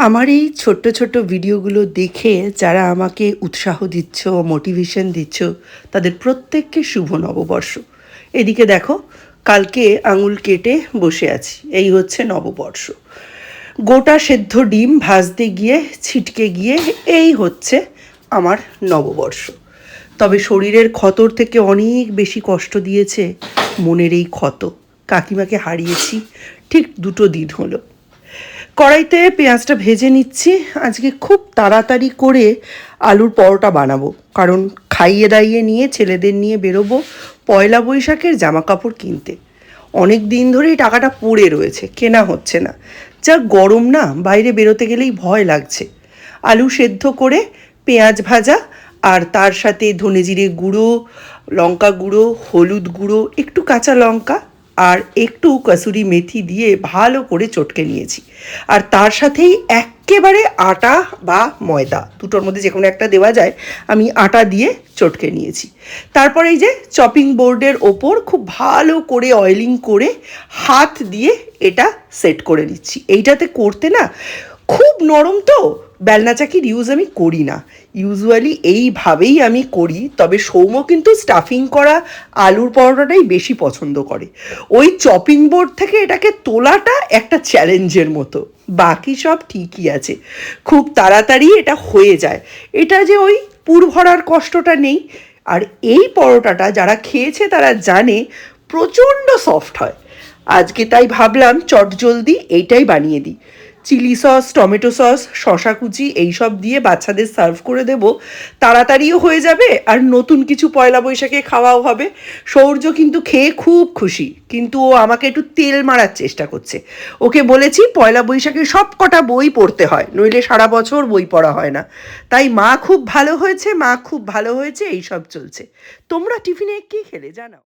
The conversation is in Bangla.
আমার এই ছোট্ট ছোট্ট ভিডিওগুলো দেখে যারা আমাকে উৎসাহ দিচ্ছ, মোটিভেশন দিচ্ছ, তাদের প্রত্যেককে শুভ নববর্ষ। এদিকে দেখো, কালকে আঙুল কেটে বসে আছি, এই হচ্ছে নববর্ষ। গোটা সেদ্ধ ডিম ভাজতে গিয়ে ছিটকে গিয়ে এই হচ্ছে আমার নববর্ষ। তবে শরীরের ক্ষতর থেকে অনেক বেশি কষ্ট দিয়েছে মনের এই ক্ষত। কাকিমাকে হারিয়েছি ঠিক 2 দিন হলো। কড়াইতে পেঁয়াজটা ভেজে নিচ্ছি। আজকে খুব তাড়াতাড়ি করে আলুর পরোটা বানাবো, কারণ খাইয়ে দাইয়ে নিয়ে ছেলেদের নিয়ে বেরোবো পয়লা বৈশাখের জামা কাপড় কিনতে। অনেক দিন ধরেই টাকাটা পড়ে রয়েছে, কেনা হচ্ছে না। যা গরম না, বাইরে বেরোতে গেলেই ভয় লাগছে। আলু সেদ্ধ করে পেঁয়াজ ভাজা, আর তার সাথে ধনে জিরে গুঁড়ো, লঙ্কা গুঁড়ো, হলুদ গুঁড়ো, একটু কাঁচা লঙ্কা আর একটু কসুরি মেথি দিয়ে ভালো করে চটকে নিয়েছি। আর তার সাথেই একেবারে আটা বা ময়দা, দুটোর মধ্যে যে কোনো একটা দেওয়া যায়, আমি আটা দিয়ে চটকে নিয়েছি। তারপরে এই যে চপিং বোর্ডের ওপর খুব ভালো করে অয়েলিং করে হাত দিয়ে এটা সেট করে নিচ্ছি। এইটাতে করতে না খুব নরম, তো বেলনা চাকির ইউজ আমি করি না, ইউজুয়ালি এইভাবেই আমি করি। তবে সৌম্য কিন্তু স্টাফিং করা আলুর পরোটাটাই বেশি পছন্দ করে। ওই চপিং বোর্ড থেকে এটাকে তোলাটা একটা চ্যালেঞ্জের মতো, বাকি সব ঠিকই আছে, খুব তাড়াতাড়ি এটা হয়ে যায়। এটা যে ওই পুর ভরার কষ্টটা নেই। আর এই পরোটাটা যারা খেয়েছে তারা জানে প্রচণ্ড সফট হয়। আজকে তাই ভাবলাম চটজলদি এইটাই বানিয়ে দিই। চিলি সস, টমেটো সস, শশা কুচি এইসব দিয়ে বাচ্চাদের সার্ভ করে দেব, তাড়াতাড়িও হয়ে যাবে আর নতুন কিছু পয়লা বৈশাখে খাওয়াও হবে। সৌর্য কিন্তু খেয়ে খুব খুশি, কিন্তু ও আমাকে একটু তেল মারার চেষ্টা করছে। ওকে বলেছি পয়লা বৈশাখে সব কটা বই পড়তে হয়, নইলে সারা বছর বই পড়া হয় না। তাই মা খুব ভালো হয়েছে, মা খুব ভালো হয়েছে, এইসব চলছে। তোমরা টিফিনে কী খেলে জানাও।